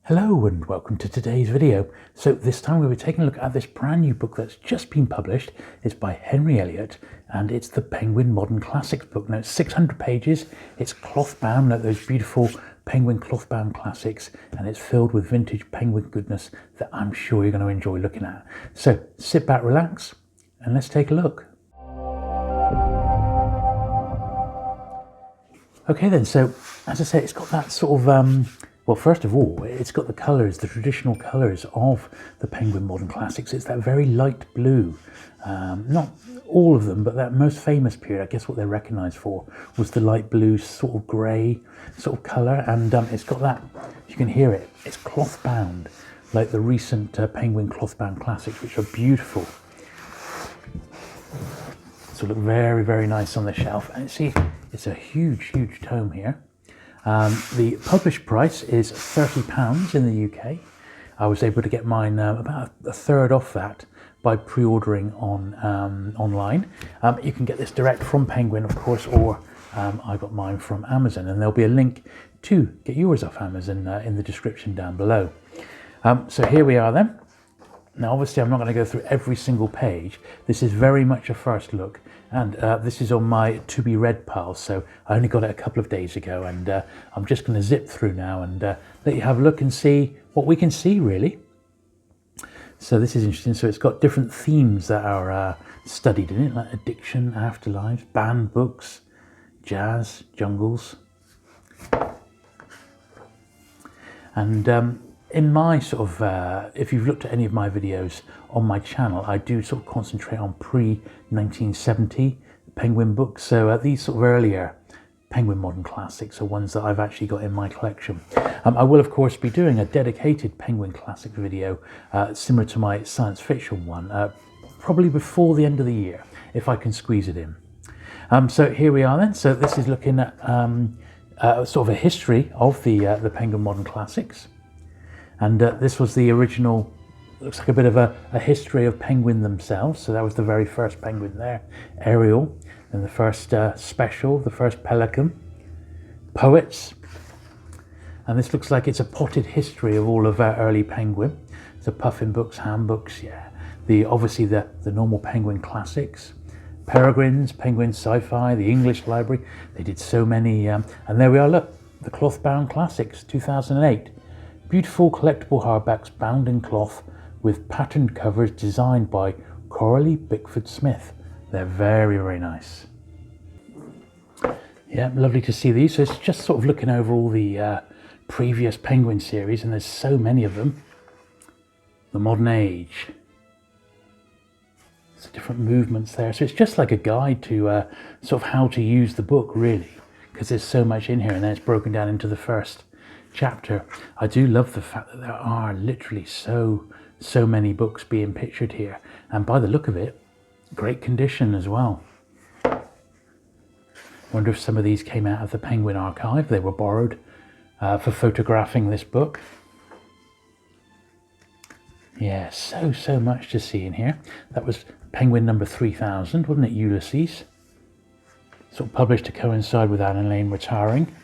Hello and welcome to today's video. So this time we'll be taking a look at this brand new book that's just been published. It's by Henry Eliot and it's the Penguin Modern Classics book. Now it's 600 pages, it's cloth bound, like those beautiful Penguin cloth-bound classics, and it's filled with vintage Penguin goodness that I'm sure you're going to enjoy looking at. So sit back, relax, and let's take a look. Okay then, so as I say, it's got that sort of well, first of all, it's got the colours, the traditional colours of the Penguin Modern Classics. It's that very light blue. Not all of them, but that most famous period, I guess what they're recognised for, was the light blue, sort of grey sort of colour. And it's got that, you can hear it, it's cloth bound, like the recent Penguin cloth bound classics, which are beautiful. So look very, very nice on the shelf. And see, it's a huge, huge tome here. The published price is £30 in the UK. I was able to get mine about a third off that by pre-ordering online. You can get this direct from Penguin, of course, or I got mine from Amazon, and there'll be a link to get yours off Amazon in the description down below. So here we are then. Now, obviously, I'm not going to go through every single page. This is very much a first look, and this is on my to-be-read pile, so I only got it a couple of days ago, and I'm just going to zip through now and let you have a look and see what we can see, really. So this is interesting. So it's got different themes that are studied in it, like addiction, afterlives, banned books, jazz, jungles. And in my sort of, if you've looked at any of my videos on my channel, I do sort of concentrate on pre-1970 Penguin books. So these sort of earlier Penguin Modern Classics are ones that I've actually got in my collection. I will, of course, be doing a dedicated Penguin Classic video similar to my science fiction one, probably before the end of the year, if I can squeeze it in. So here we are then. So this is looking at sort of a history of the Penguin Modern Classics. And this was the original, looks like a bit of a history of Penguin themselves. So that was the very first Penguin there, Ariel, and the first special, the first Pelican, poets. And this looks like it's a potted history of all of our early Penguin. So Puffin books, Ham books, yeah. Obviously the normal Penguin classics, Peregrine's, Penguin Sci-Fi, the English Library. They did so many, and there we are, look, the Clothbound Classics, 2008. Beautiful collectible hardbacks bound in cloth with patterned covers designed by Coralie Bickford Smith. They're very, very nice. Yeah, lovely to see these. So it's just sort of looking over all the previous Penguin series, and there's so many of them. The Modern Age. There's different movements there. So it's just like a guide to sort of how to use the book, really, because there's so much in here, and then it's broken down into the first chapter. I do love the fact that there are literally so many books being pictured here, and by the look of it, great condition as well. Wonder if some of these came out of the Penguin archive. They were borrowed for photographing this book. Yeah, so much to see in here. That was Penguin number 3000, wasn't it, Ulysses? Sort of published to coincide with Anne Lane retiring.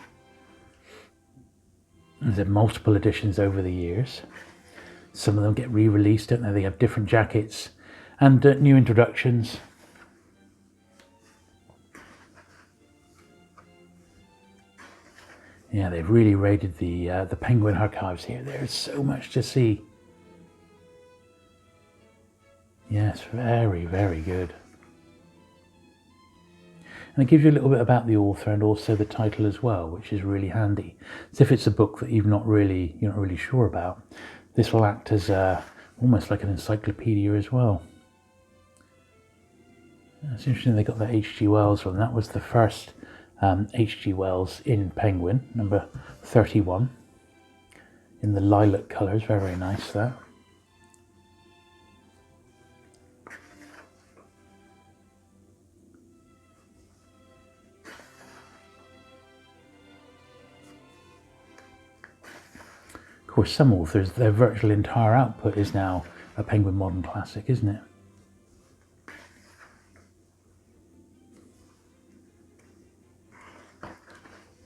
There's been multiple editions over the years. Some of them get re-released, don't they? They have different jackets and new introductions. Yeah, they've really raided the Penguin archives here. There's so much to see. Yes, very, very good. And it gives you a little bit about the author and also the title as well, which is really handy. So if it's a book that you're not really sure about, this will act as almost like an encyclopedia as well. It's interesting they got the H.G. Wells one. That was the first H.G. Wells in Penguin, number 31, in the lilac colours. Very, very nice, that. Of course, some authors, their virtual entire output is now a Penguin Modern Classic, isn't it?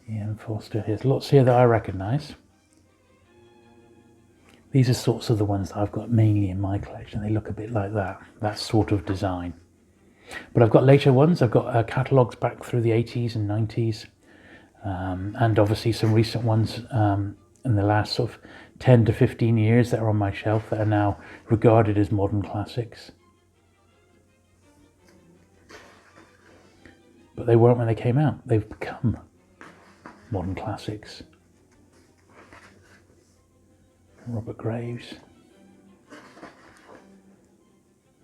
Ian Foster. There's lots here that I recognise. These are sorts of the ones that I've got mainly in my collection. They look a bit like that sort of design. But I've got later ones. I've got catalogues back through the 80s and 90s. And obviously some recent ones in the last sort of 10 to 15 years that are on my shelf that are now regarded as modern classics. But they weren't when they came out. They've become modern classics. Robert Graves.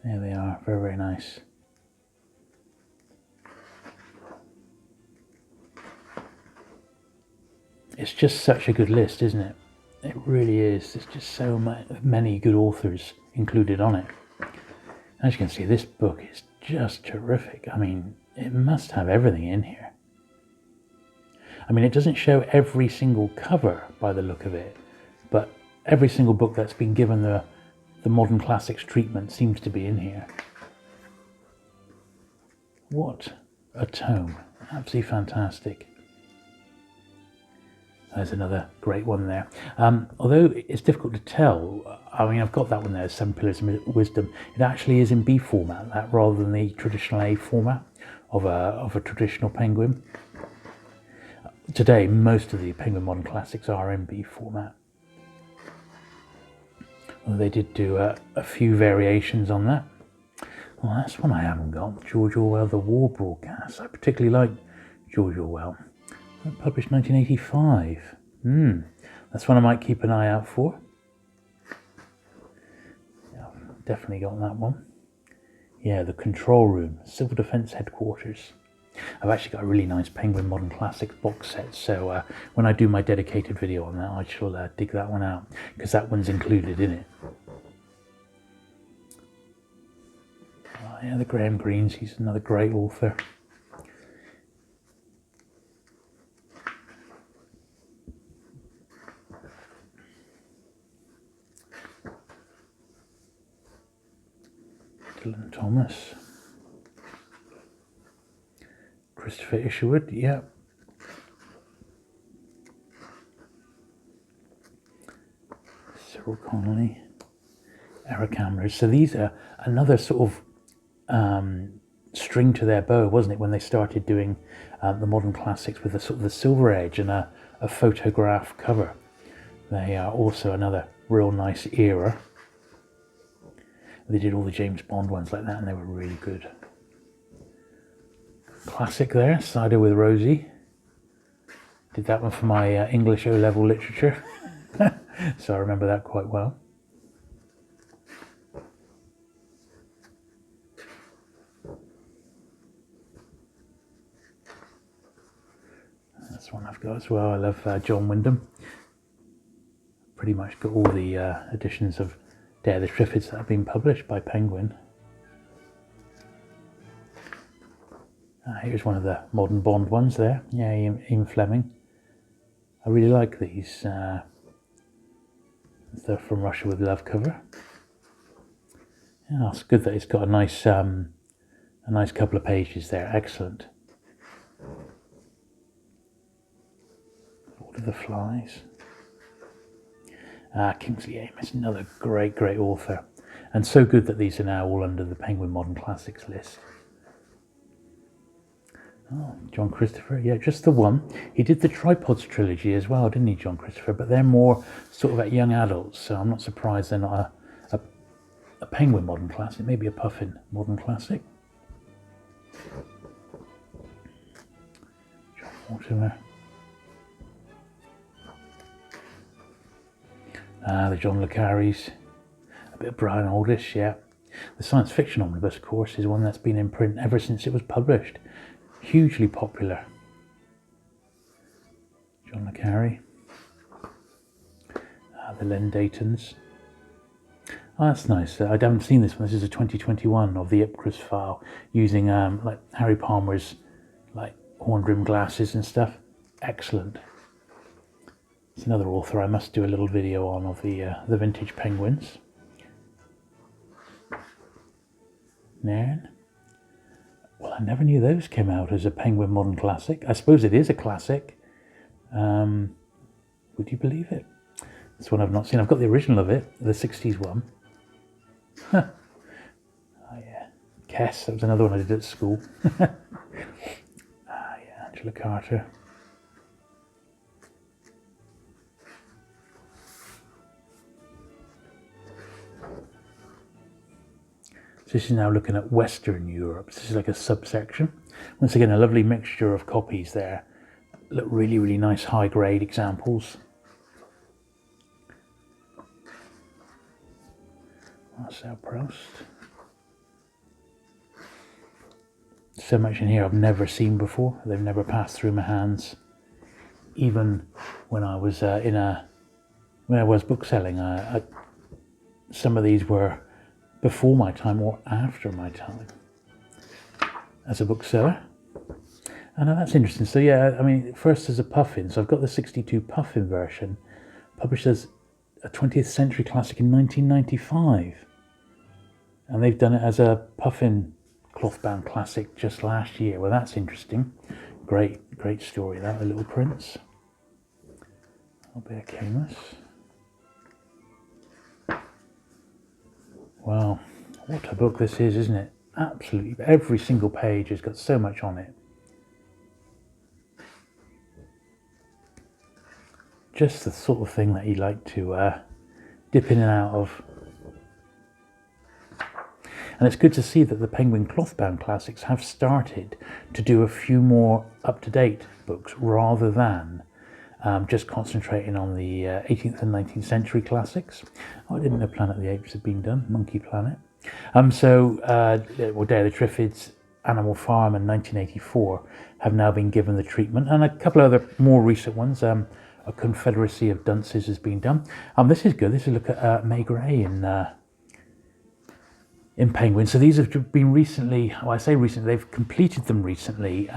There they are, very, very nice. It's just such a good list, isn't it? It really is. There's just so many good authors included on it. As you can see, this book is just terrific. I mean, it must have everything in here. I mean, it doesn't show every single cover by the look of it, but every single book that's been given the modern classics treatment seems to be in here. What a tome. Absolutely fantastic. There's another great one there. Although it's difficult to tell, I mean, I've got that one there, 7 Pillars of Wisdom. It actually is in B format, that rather than the traditional A format of a traditional Penguin. Today, most of the Penguin Modern Classics are in B format. Well, they did do a few variations on that. Well, that's one I haven't got. George Orwell, The War Broadcast. I particularly like George Orwell. Published 1985. That's one I might keep an eye out for. Yeah, I've definitely got that one. Yeah, The Control Room, Civil Defence Headquarters. I've actually got a really nice Penguin Modern Classics box set, so when I do my dedicated video on that, I shall dig that one out, because that one's included in it. Yeah, the Graham Greens, he's another great author. Dylan Thomas. Christopher Isherwood, yeah. Cyril Connolly. Eric Amherst. So these are another sort of string to their bow, wasn't it, when they started doing the modern classics with a sort of the Silver Age and a photograph cover. They are also another real nice era. They did all the James Bond ones like that, and they were really good. Classic there, Cider with Rosie. Did that one for my English O-level literature, so I remember that quite well. That's one I've got as well. I love John Wyndham. Pretty much got all the editions of Dare the Triffids that have been published by Penguin. Here's one of the modern Bond ones there. Yeah, Ian Fleming. I really like these. They're From Russia with Love cover. Yeah, it's good that it's got a nice couple of pages there. Excellent. Lord of the Flies. Kingsley Amis, another great author. And so good that these are now all under the Penguin Modern Classics list. Oh, John Christopher, yeah, just the one. He did the Tripods trilogy as well, didn't he, John Christopher? But they're more sort of at young adults, so I'm not surprised they're not a Penguin Modern Classic, maybe a Puffin Modern Classic. John Mortimer. The John le Carrés, a bit of Brian Aldiss, yeah. The Science Fiction Omnibus, of course, is one that's been in print ever since it was published. Hugely popular. John le Carré. The Len Daytons. Oh, that's nice. I haven't seen this one. This is a 2021 of the Ipcris file, using like Harry Palmer's like horn-rimmed glasses and stuff. Excellent. It's another author I must do a little video on, of the vintage Penguins. Nairn. Well, I never knew those came out as a Penguin Modern Classic. I suppose it is a classic. Would you believe it? This one I've not seen. I've got the original of it, the 60s one. Oh yeah, Kess, that was another one I did at school. Yeah, Angela Carter. So this is now looking at Western Europe. This is like a subsection. Once again, a lovely mixture of copies there. Look, really, really nice high grade examples. Marcel Proust. So much in here I've never seen before. They've never passed through my hands. Even when I was when I was bookselling, some of these were before my time or after my time as a bookseller. And that's interesting. So yeah, I mean, first as a puffin. So I've got the 62 puffin version, published as a 20th century classic in 1995. And they've done it as a puffin clothbound classic just last year. Well, that's interesting. Great story, that, The Little Prince. Albert Camus. Wow, what a book this is, isn't it? Absolutely, every single page has got so much on it. Just the sort of thing that you like to dip in and out of. And it's good to see that the Penguin Clothbound Classics have started to do a few more up-to-date books rather than just concentrating on the 18th and 19th century classics. Oh, I didn't know Planet of the Apes had been done, Monkey Planet. Day of the Triffids, Animal Farm and 1984 have now been given the treatment, and a couple of other more recent ones. A Confederacy of Dunces has been done. This is good. This is a look at May Gray in Penguin. So these have been recently, well, I say recently, they've completed them recently.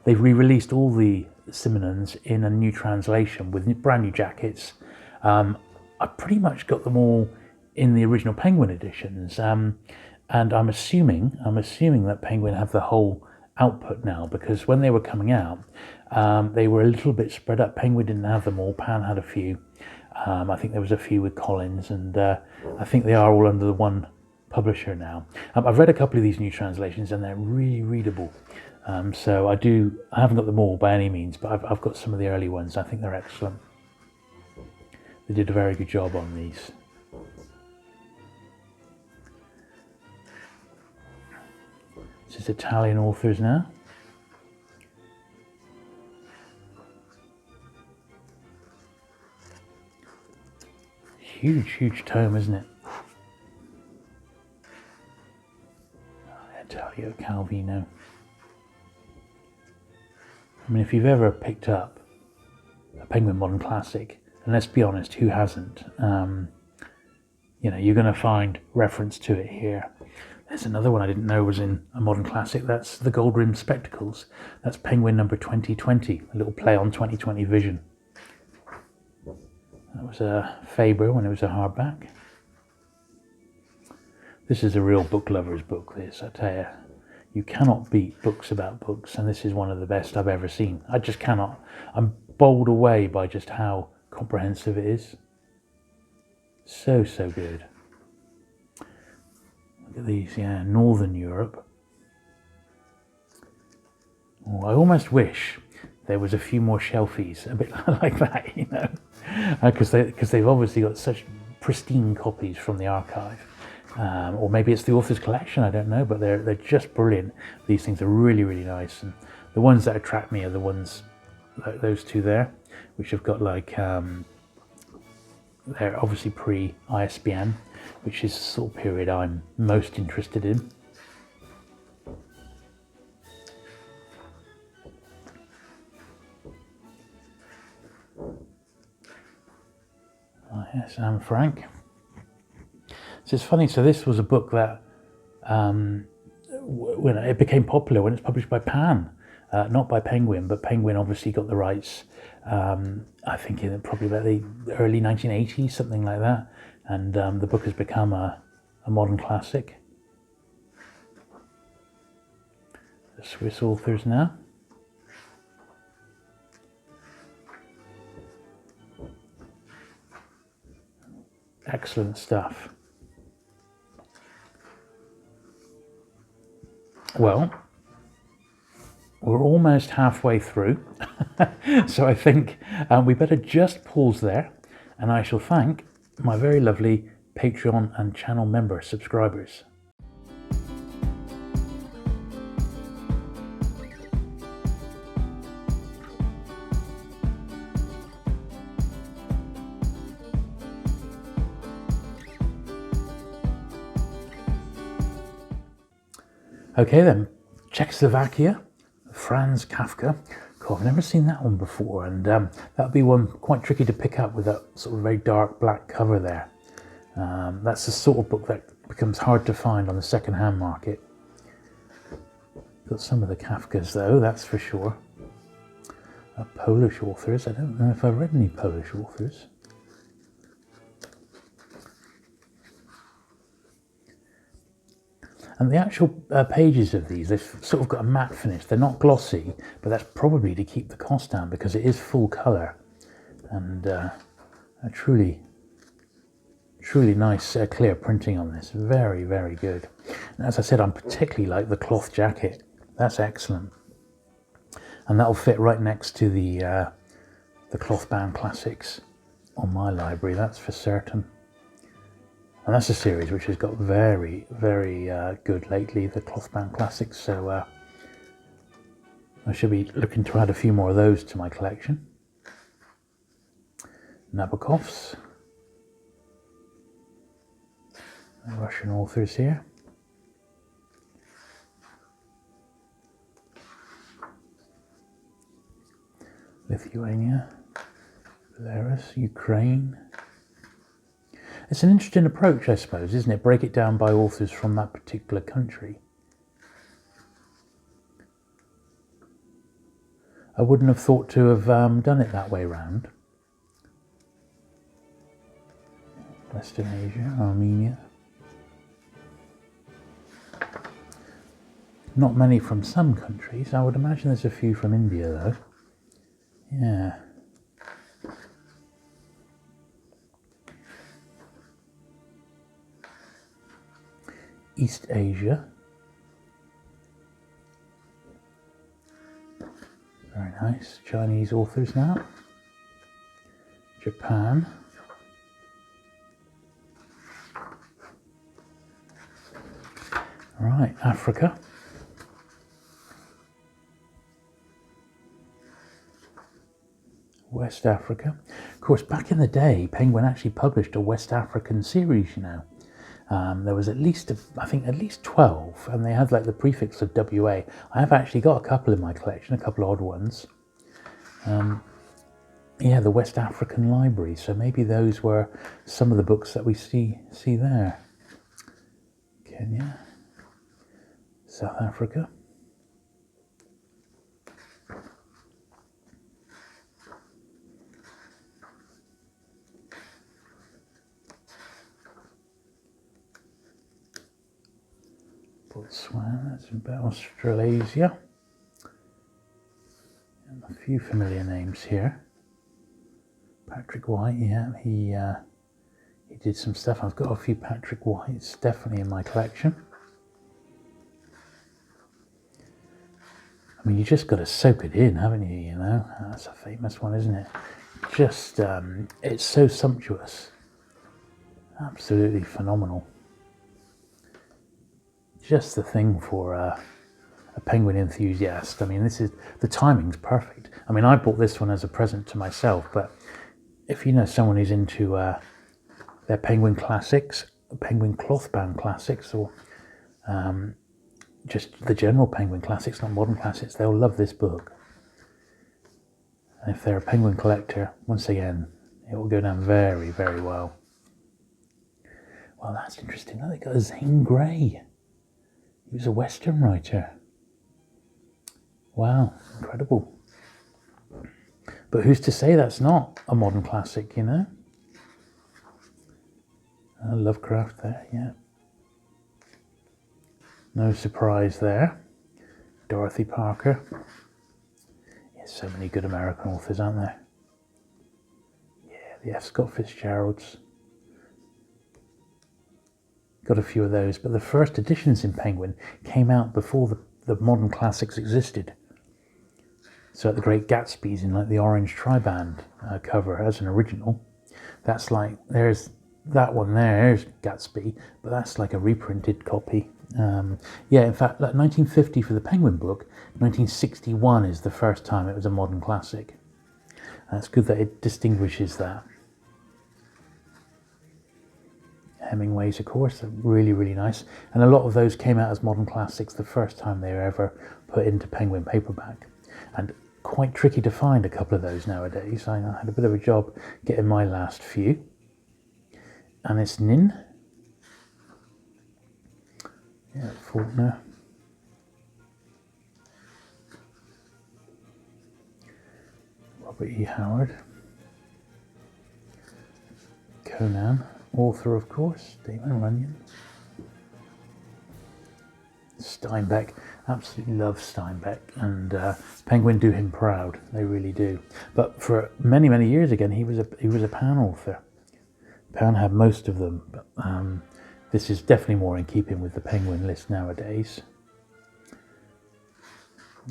They've re-released all the Simonons in a new translation with brand new jackets. I pretty much got them all in the original Penguin editions. And I'm assuming that Penguin have the whole output now, because when they were coming out, they were a little bit spread up. Penguin didn't have them all. Pan had a few. I think there was a few with Collins, and I think they are all under the one publisher now. I've read a couple of these new translations and they're really readable. So I haven't got them all by any means, but I've got some of the early ones. I think they're excellent. They did a very good job on these. This is Italian authors now. Huge tome, isn't it? Elio Calvino. I mean, if you've ever picked up a Penguin Modern Classic, and let's be honest, who hasn't? You know, you're going to find reference to it here. There's another one I didn't know was in a Modern Classic. That's the Gold Rimmed Spectacles. That's Penguin number 2020, a little play on 2020 vision. That was a Faber when it was a hardback. This is a real book lover's book, this, I tell you. You cannot beat books about books, and this is one of the best I've ever seen. I just cannot. I'm bowled away by just how comprehensive it is. So good. Look at these, yeah, Northern Europe. Oh, I almost wish there was a few more shelfies, a bit like that, you know, because they've obviously got such pristine copies from the archive. Or maybe it's the author's collection, I don't know, but they're just brilliant. These things are really nice, and the ones that attract me are the ones like those two there, which have got like they're obviously pre-ISBN, which is the sort of period I'm most interested in. Oh yes, Anne Frank. So it's funny, so this was a book that when it became popular when it's published by Pan, not by Penguin, but Penguin obviously got the rights, I think in probably about the early 1980s, something like that, and the book has become a modern classic. The Swiss authors now. Excellent stuff. Well, we're almost halfway through, so I think we better just pause there, and I shall thank my very lovely Patreon and channel member subscribers. Okay then, Czechoslovakia, Franz Kafka. God, I've never seen that one before, and that'll be one quite tricky to pick up with that sort of very dark black cover there. That's the sort of book that becomes hard to find on the second-hand market. Got some of the Kafkas though, that's for sure. Polish authors, I don't know if I've read any Polish authors. And the actual pages of these, they've sort of got a matte finish. They're not glossy, but that's probably to keep the cost down because it is full colour. And a truly nice clear printing on this. Very, very good. And as I said, I'm particularly like the cloth jacket. That's excellent. And that'll fit right next to the Clothbound Classics on my library, that's for certain. And that's a series which has got very, very good lately, the Clothbound Classics. So I should be looking to add a few more of those to my collection. Nabokov's. Russian authors here. Lithuania, Belarus, Ukraine. It's an interesting approach, I suppose, isn't it? Break it down by authors from that particular country. I wouldn't have thought to have done it that way round. Western Asia, Armenia. Not many from some countries. I would imagine there's a few from India, though. Yeah. East Asia. Very nice. Chinese authors now. Japan. Right, Africa. West Africa. Of course, back in the day, Penguin actually published a West African series, you know. There was at least, I think, at least 12, and they had like the prefix of WA. I have actually got a couple in my collection, a couple odd ones. Yeah, the West African Library, so maybe those were some of the books that we see there. Kenya, South Africa. Botswana, that's about Australasia. And a few familiar names here. Patrick White, yeah, he did some stuff. I've got a few Patrick Whites definitely in my collection. I mean, you just got to soak it in, haven't you? You know, that's a famous one, isn't it? Just, it's so sumptuous. Absolutely phenomenal. Just the thing for a Penguin enthusiast. I mean, the timing's perfect. I mean, I bought this one as a present to myself, but if you know someone who's into their Penguin classics, Penguin Clothbound classics, or just the general Penguin classics, not modern classics, they'll love this book. And if they're a Penguin collector, once again, it will go down very, very well. Well, that's interesting. Now they got Zane Grey. He was a Western writer. Wow, incredible. But who's to say that's not a modern classic, you know? Lovecraft there, yeah. No surprise there. Dorothy Parker. There's so many good American authors, aren't there? Yeah, the F. Scott Fitzgeralds. got a few of those. But the first editions in Penguin came out before the modern classics existed. So at the Great Gatsby's in like the orange triband cover as an original, that's like, there's that one there's Gatsby, but that's like a reprinted copy. Yeah, in fact, like 1950 for the Penguin book, 1961 is the first time it was a modern classic. And it's good that it distinguishes that. Hemingway's, of course, are really, really nice. And a lot of those came out as modern classics the first time they were ever put into Penguin paperback. And quite tricky to find a couple of those nowadays. I had a bit of a job getting my last few. And it's Nin. Yeah, Faulkner. Robert E. Howard. Conan, author, of course, Damon Runyon. Steinbeck, absolutely love Steinbeck, and Penguin do him proud. They really do. But for many, many years again, he was a Pan author. Pan had most of them, but this is definitely more in keeping with the Penguin list nowadays.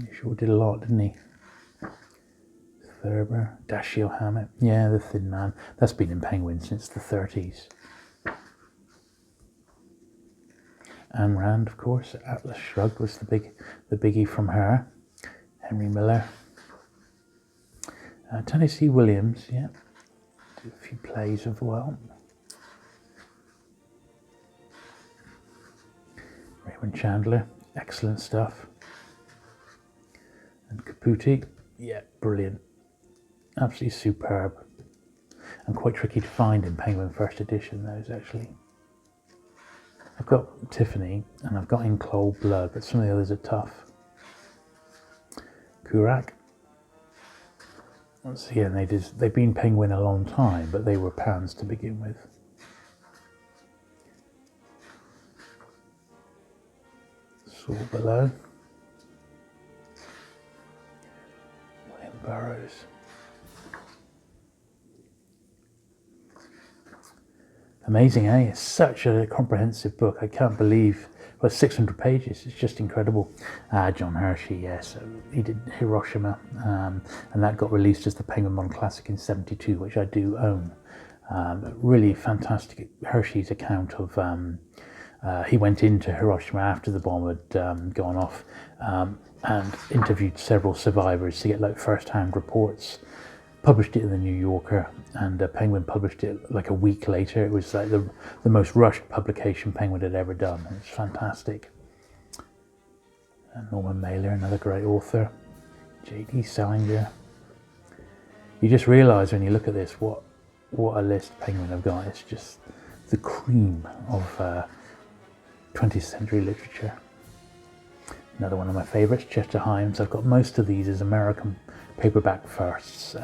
He sure did a lot, didn't he? Thurber, Dashiell Hammett, yeah, The Thin Man. That's been in Penguin since the 30s. Ayn Rand, of course. Atlas Shrugged was the biggie from her. Henry Miller. Tennessee Williams, yeah. Did a few plays as well. Raymond Chandler, excellent stuff. And Caputi, yeah, brilliant. Absolutely superb. And quite tricky to find in Penguin first edition, those actually. I've got Tiffany and I've got In Cold Blood, but some of the others are tough. Kurak. Once again, they've been Penguin a long time, but they were Pans to begin with. Saul Below. William Burroughs. Amazing, eh? It's such a comprehensive book. I can't believe, well, 600 pages. It's just incredible. John Hershey, yes, he did Hiroshima, and that got released as the Penguin Modern Classic in '72, which I do own. Really fantastic. Hershey's account of he went into Hiroshima after the bomb had gone off, and interviewed several survivors to get like first-hand reports. Published it in the New Yorker, and Penguin published it like a week later. It was like the most rushed publication Penguin had ever done. It's fantastic. And Norman Mailer, another great author. J.D. Salinger. You just realise when you look at this what a list Penguin have got. It's just the cream of 20th century literature. Another one of my favourites, Chester Himes. I've got most of these as American paperback firsts.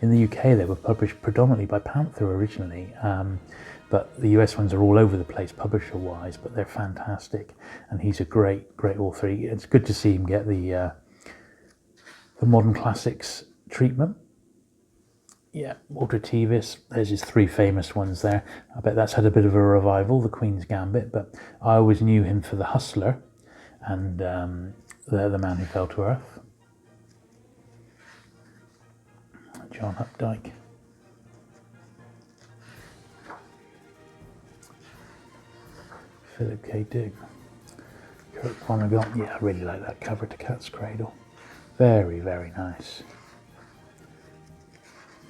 In the UK they were published predominantly by Panther originally, but the US ones are all over the place publisher wise, but they're fantastic, and he's a great author. It's good to see him get the modern classics treatment. Yeah, Walter Tevis, there's his three famous ones there. I bet that's had a bit of a revival, The Queen's Gambit, but I always knew him for The Hustler and The Man Who Fell to Earth. John Updike. Philip K. Dick. Kurt Vonnegut. Yeah, I really like that cover to Cat's Cradle. Very, very nice.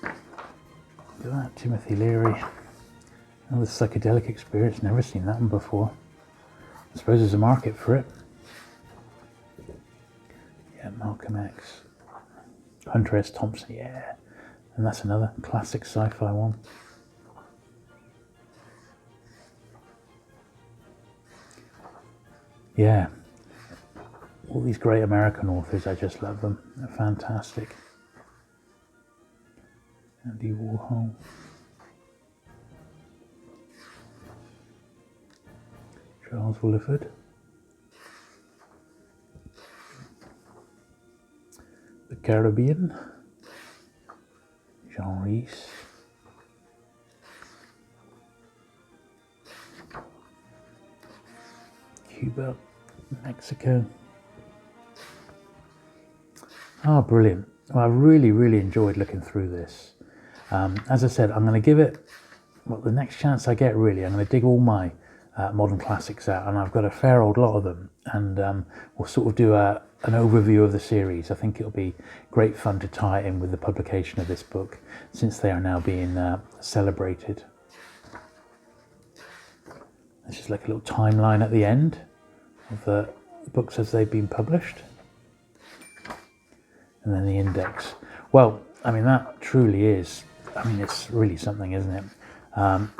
Look at that, Timothy Leary. Another psychedelic experience. Never seen that one before. I suppose there's a market for it. Yeah, Malcolm X. Hunter S. Thompson, yeah. And that's another classic sci-fi one. Yeah. All these great American authors, I just love them. They're fantastic. Andy Warhol. Charles Willeford. The Caribbean. Jean Rhys. Cuba, Mexico. Oh, brilliant. Well, I really enjoyed looking through this. As I said, I'm going to give it, well, the next chance I get, really. I'm going to dig all my modern classics out, and I've got a fair old lot of them, and we'll sort of do an overview of the series. I think it'll be great fun to tie it in with the publication of this book, since they are now being celebrated. This is like a little timeline at the end of the books as they've been published. And then the index. Well, I mean, that truly is, I mean, it's really something, isn't it?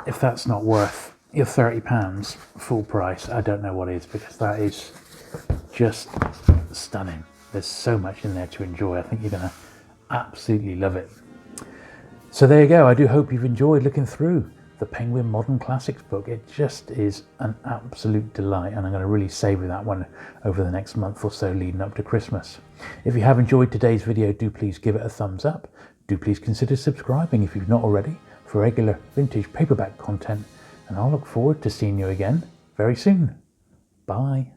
If that's not worth your £30 full price, I don't know what is, because that is just stunning. There's so much in there to enjoy. I think you're going to absolutely love it. So there you go. I do hope you've enjoyed looking through the Penguin Modern Classics book. It just is an absolute delight, and I'm going to really savour that one over the next month or so leading up to Christmas. If you have enjoyed today's video, do please give it a thumbs up. Do please consider subscribing if you've not already for regular vintage paperback content, and I'll look forward to seeing you again very soon. Bye.